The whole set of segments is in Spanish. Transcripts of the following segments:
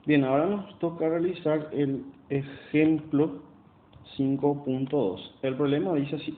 Bien, ahora nos toca realizar el ejemplo 5.2. El problema dice así.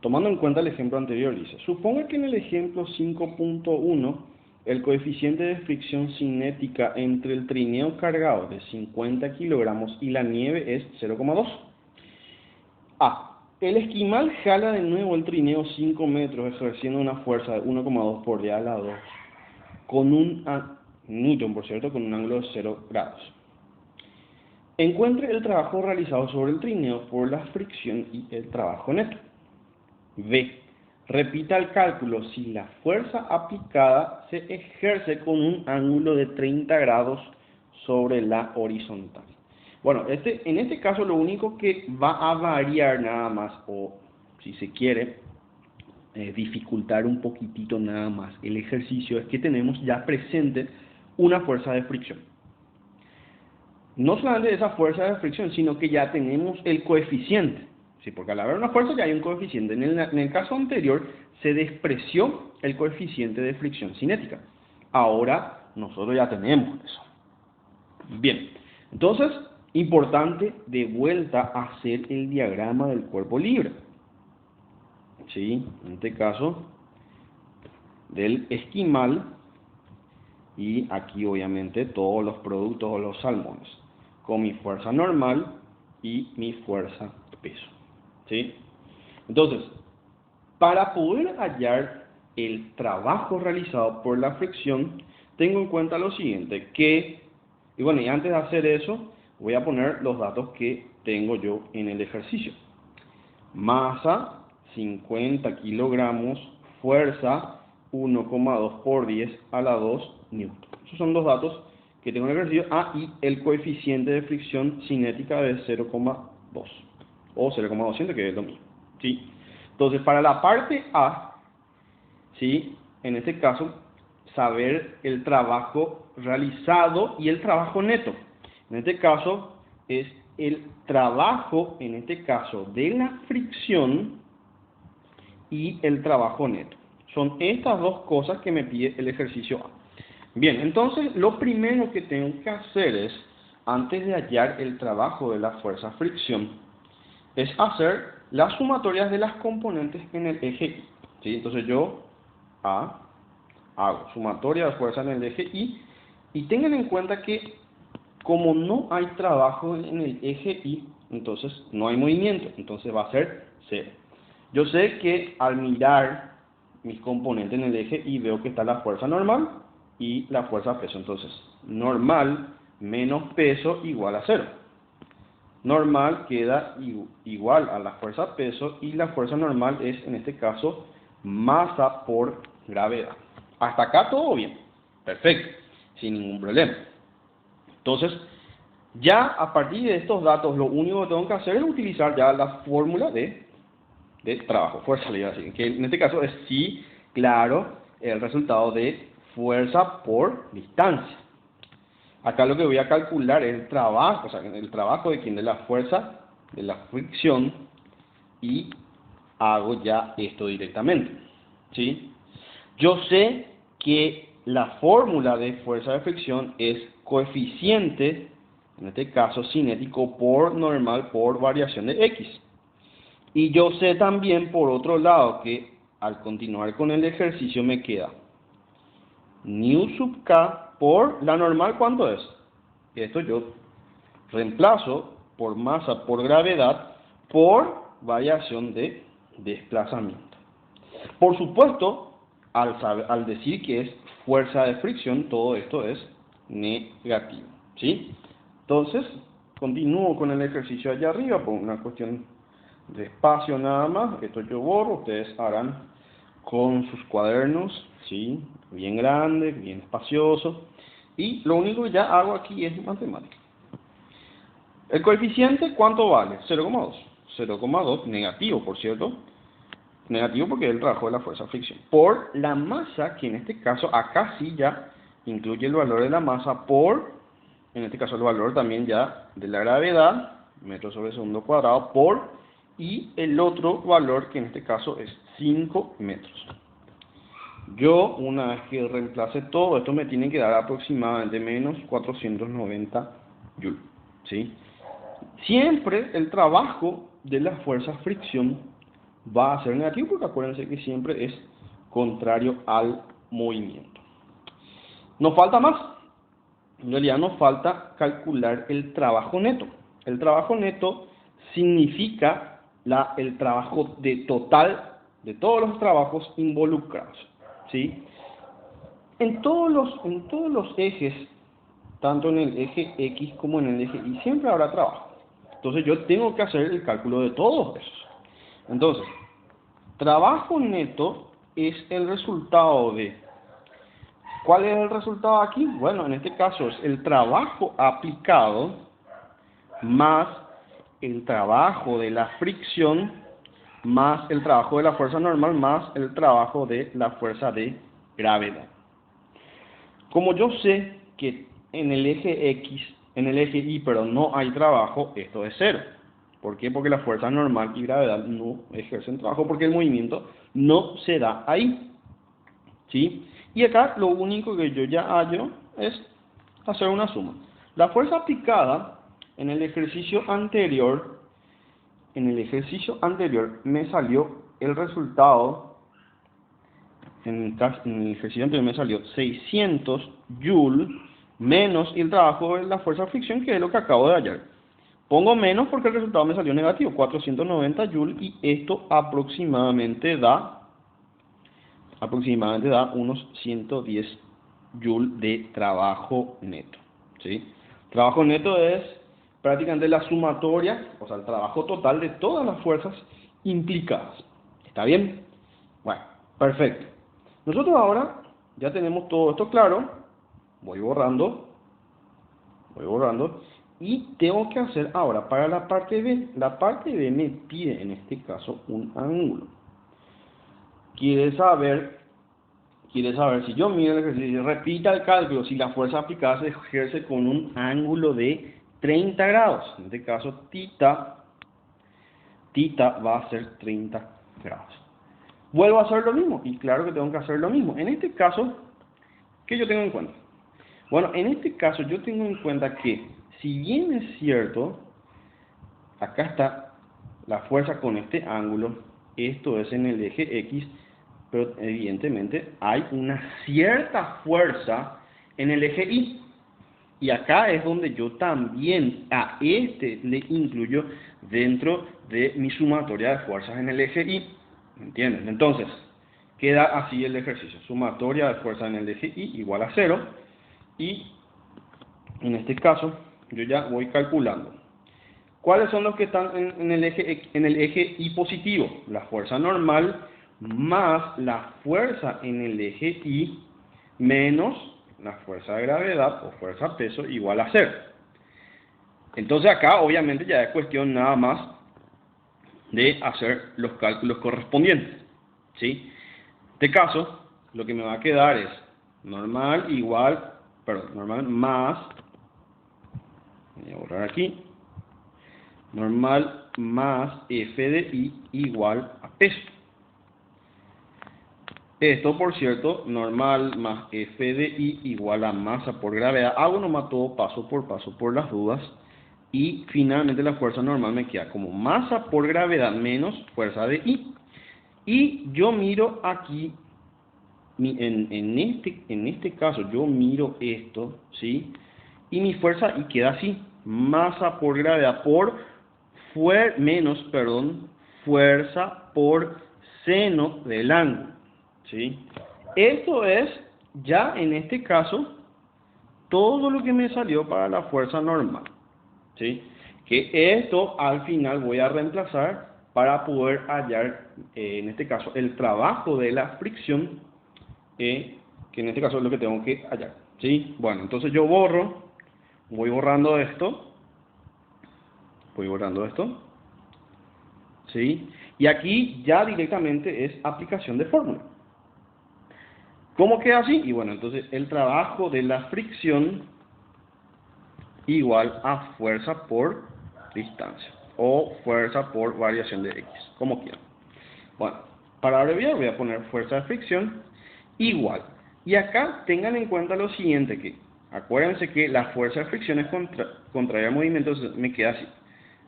Tomando en cuenta el ejemplo anterior, dice, suponga que en el ejemplo 5.1 el coeficiente de fricción cinética entre el trineo cargado de 50 kilogramos y la nieve es 0,2. A. El esquimal jala de nuevo el trineo 5 metros ejerciendo una fuerza de 1,2 por día a la 2 con un newton, por cierto, con un ángulo de 0 grados. Encuentre el trabajo realizado sobre el trineo por la fricción y el trabajo neto. B. Repita el cálculo si la fuerza aplicada se ejerce con un ángulo de 30 grados sobre la horizontal. Bueno, en este caso lo único que va a variar nada más, o si se quiere, dificultar un poquitito nada más el ejercicio, es que tenemos ya presente una fuerza de fricción. No solamente esa fuerza de fricción, sino que ya tenemos el coeficiente. Sí, porque al haber una fuerza ya hay un coeficiente. En el caso anterior se despreció el coeficiente de fricción cinética. Ahora nosotros ya tenemos eso. Bien, entonces, importante de vuelta hacer el diagrama del cuerpo libre. ¿Sí? En este caso, del esquimal, y aquí obviamente todos los productos o los salmones, con mi fuerza normal y mi fuerza peso. ¿Sí? Entonces, para poder hallar el trabajo realizado por la fricción, tengo en cuenta lo siguiente, y bueno, y antes de hacer eso, voy a poner los datos que tengo yo en el ejercicio. Masa, 50 kilogramos, fuerza, 1,2 por 10 a la 2 newton. Esos son los datos que tengo en el ejercicio. Y el coeficiente de fricción cinética de 0,2 o 0,200, que es lo mismo. ¿Sí? Entonces, para la parte A, ¿sí? En este caso, saber el trabajo realizado y el trabajo neto. En este caso, es el trabajo, en este caso, de la fricción y el trabajo neto. Son estas dos cosas que me pide el ejercicio A. Bien, entonces, lo primero que tengo que hacer es, antes de hallar el trabajo de la fuerza fricción, es hacer las sumatorias de las componentes en el eje Y. ¿Sí? Entonces yo hago sumatoria de fuerza en el eje Y, y tengan en cuenta que como no hay trabajo en el eje Y, entonces no hay movimiento, entonces va a ser 0. Yo sé que al mirar mis componentes en el eje Y veo que está la fuerza normal y la fuerza peso, entonces normal menos peso igual a 0. Normal queda igual a la fuerza peso y la fuerza normal es, en este caso, masa por gravedad. Hasta acá todo bien, perfecto, sin ningún problema. Entonces, ya a partir de estos datos, lo único que tengo que hacer es utilizar ya la fórmula de trabajo, fuerza, le voy a decir, que en este caso es sí, claro, el resultado de fuerza por distancia. Acá lo que voy a calcular es el trabajo, o sea, el trabajo de la fuerza, de la fricción, y hago ya esto directamente. ¿Sí? Yo sé que la fórmula de fuerza de fricción es coeficiente, en este caso cinético, por normal por variación de X. Y yo sé también, por otro lado, que al continuar con el ejercicio me queda nu sub K por la normal, ¿cuánto es? Esto yo reemplazo por masa por gravedad por variación de desplazamiento. Por supuesto, al decir que es fuerza de fricción, todo esto es negativo. ¿Sí? Entonces, continúo con el ejercicio allá arriba por una cuestión de espacio nada más. Esto yo borro, ustedes harán con sus cuadernos, ¿sí? Bien grandes, bien espaciosos. Y lo único que ya hago aquí es matemática. ¿El coeficiente cuánto vale? 0,2. 0,2 negativo, por cierto. Negativo porque es el trabajo de la fuerza de fricción. Por la masa, que en este caso acá sí ya incluye el valor de la masa por, en este caso el valor también ya de la gravedad, metros sobre segundo cuadrado, y el otro valor que en este caso es 5 metros. Yo, una vez que reemplace todo esto, me tiene que dar aproximadamente menos 490 joules, ¿sí? Siempre el trabajo de la fuerza fricción va a ser negativo, porque acuérdense que siempre es contrario al movimiento. Nos falta más. En realidad nos falta calcular el trabajo neto. El trabajo neto significa el trabajo total de todos los trabajos involucrados, ¿sí? En todos los ejes, tanto en el eje X como en el eje Y, siempre habrá trabajo. Entonces yo tengo que hacer el cálculo de todos esos. Entonces, trabajo neto es el resultado de... ¿Cuál es el resultado aquí? Bueno, en este caso es el trabajo aplicado más el trabajo de la fricción más el trabajo de la fuerza normal más el trabajo de la fuerza de gravedad. Como yo sé que en el eje X, en el eje Y, pero no hay trabajo, esto es cero. ¿Por qué? Porque la fuerza normal y gravedad no ejercen trabajo, porque el movimiento no se da ahí, ¿sí? Y acá lo único que yo ya hallo es hacer una suma. La fuerza aplicada en el ejercicio anterior, me salió el resultado, en el ejercicio anterior me salió 600 joules menos el trabajo de la fuerza de fricción, que es lo que acabo de hallar. Pongo menos porque el resultado me salió negativo, 490 joules, y esto aproximadamente da unos 110 joules de trabajo neto, ¿sí? Trabajo neto es prácticamente la sumatoria, o sea, el trabajo total de todas las fuerzas implicadas. ¿Está bien? Bueno, perfecto. Nosotros ahora ya tenemos todo esto claro. Voy borrando, y tengo que hacer ahora para la parte B. La parte B me pide en este caso un ángulo. Quiere saber si yo miro el ejercicio, repita el cálculo, si la fuerza aplicada se ejerce con un ángulo de 30 grados. En este caso, θ va a ser 30 grados. Vuelvo a hacer lo mismo, y claro que tengo que hacer lo mismo. En este caso, ¿qué yo tengo en cuenta? Bueno, en este caso yo tengo en cuenta que, si bien es cierto, acá está la fuerza con este ángulo, esto es en el eje X, pero evidentemente hay una cierta fuerza en el eje Y. Y acá es donde yo también a este le incluyo dentro de mi sumatoria de fuerzas en el eje Y. ¿Entienden? Entonces, queda así el ejercicio. Sumatoria de fuerzas en el eje Y igual a 0. Y en este caso, yo ya voy calculando. ¿Cuáles son los que están en el eje Y positivo? La fuerza normal más la fuerza en el eje Y menos la fuerza de gravedad o fuerza peso igual a 0. Entonces acá obviamente ya es cuestión nada más de hacer los cálculos correspondientes, ¿sí? En este caso, lo que me va a quedar es normal más, voy a borrar aquí, normal más F de I igual a peso. Esto, por cierto, normal más F de I igual a masa por gravedad. Hago nomás todo paso por las dudas. Y finalmente la fuerza normal me queda como masa por gravedad menos fuerza de I. Y yo miro aquí, en este caso, yo miro esto, ¿sí? Y mi fuerza y queda así. Masa por gravedad fuerza por seno del ángulo, ¿sí? Esto es, ya en este caso, todo lo que me salió para la fuerza normal, ¿sí? Que esto al final voy a reemplazar para poder hallar, en este caso, el trabajo de la fricción, que en este caso es lo que tengo que hallar, ¿sí? Bueno, entonces yo voy borrando esto, ¿sí? Y aquí ya directamente es aplicación de fórmula. ¿Cómo queda así? Y bueno, entonces el trabajo de la fricción igual a fuerza por distancia o fuerza por variación de X, como quieran. Bueno, para abreviar voy a poner fuerza de fricción igual. Y acá tengan en cuenta lo siguiente, que acuérdense que la fuerza de fricción es contraria al movimiento, entonces me queda así.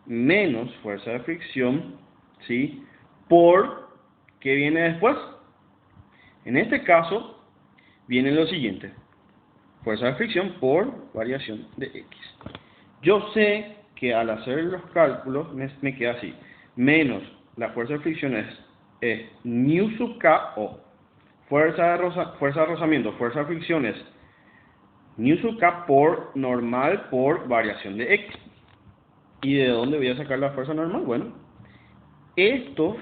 Menos fuerza de fricción, ¿sí? Por, ¿qué viene después? En este caso, viene lo siguiente. Fuerza de fricción por variación de X. Yo sé que al hacer los cálculos me queda así. Menos la fuerza de fricción es nu sub K, o fuerza de rozamiento, fuerza de fricción es nu sub K por normal por variación de X. ¿Y de dónde voy a sacar la fuerza normal? Bueno, esto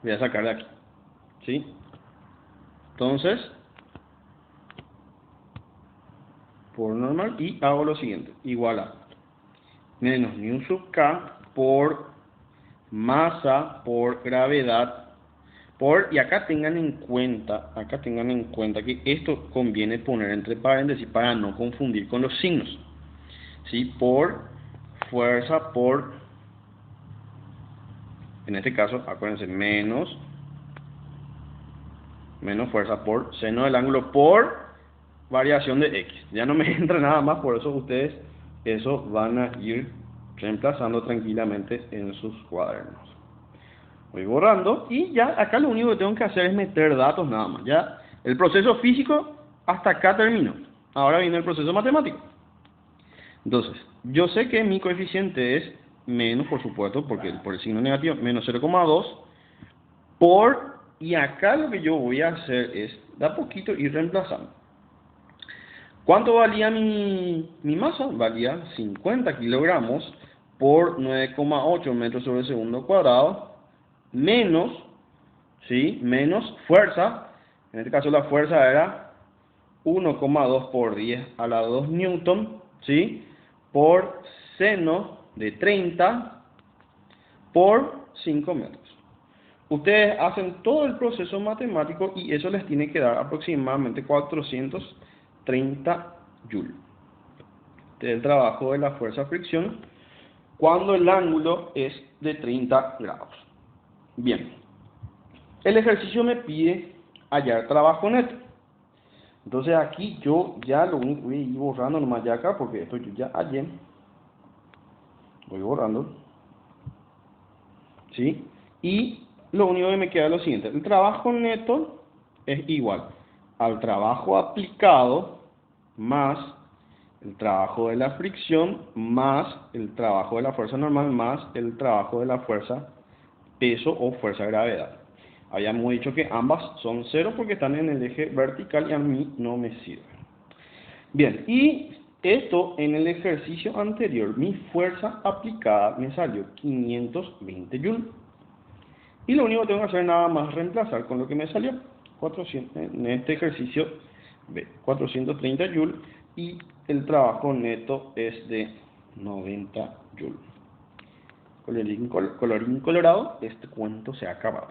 voy a sacar de aquí, ¿sí? Entonces, por normal, y hago lo siguiente, igual a menos nu sub K por masa por gravedad y acá tengan en cuenta que esto conviene poner entre paréntesis para no confundir con los signos, ¿sí? Por fuerza por, en este caso, acuérdense, menos fuerza por seno del ángulo por variación de X. Ya no me entra nada más, por eso ustedes eso van a ir reemplazando tranquilamente en sus cuadernos. Voy borrando y ya acá lo único que tengo que hacer es meter datos nada más. Ya el proceso físico hasta acá terminó. Ahora viene el proceso matemático. Entonces, yo sé que mi coeficiente es menos, por supuesto, porque por el signo negativo, menos 0,2 por, y acá lo que yo voy a hacer es, de a poquito, ir reemplazando. ¿Cuánto valía mi masa? Valía 50 kilogramos por 9,8 metros sobre segundo cuadrado, menos, ¿sí? Menos fuerza, en este caso la fuerza era 1,2 por 10 a la 2 newton, ¿sí? Por seno de 30 por 5 metros. Ustedes hacen todo el proceso matemático y eso les tiene que dar aproximadamente 430 joules. Este es el trabajo de la fuerza de fricción cuando el ángulo es de 30 grados. Bien, el ejercicio me pide hallar trabajo neto. Entonces aquí yo ya lo único voy a ir borrando nomás ya acá, porque esto yo ya hallé. Voy borrando, ¿sí? Y lo único que me queda es lo siguiente. El trabajo neto es igual al trabajo aplicado más el trabajo de la fricción más el trabajo de la fuerza normal más el trabajo de la fuerza peso o fuerza de gravedad. Habíamos dicho que ambas son cero porque están en el eje vertical y a mí no me sirve. Bien, y esto en el ejercicio anterior, mi fuerza aplicada me salió 520 joules. Y lo único que tengo que hacer es nada más reemplazar con lo que me salió. 400, en este ejercicio, 430 joules y el trabajo neto es de 90 joules. Colorín colorado, este cuento se ha acabado.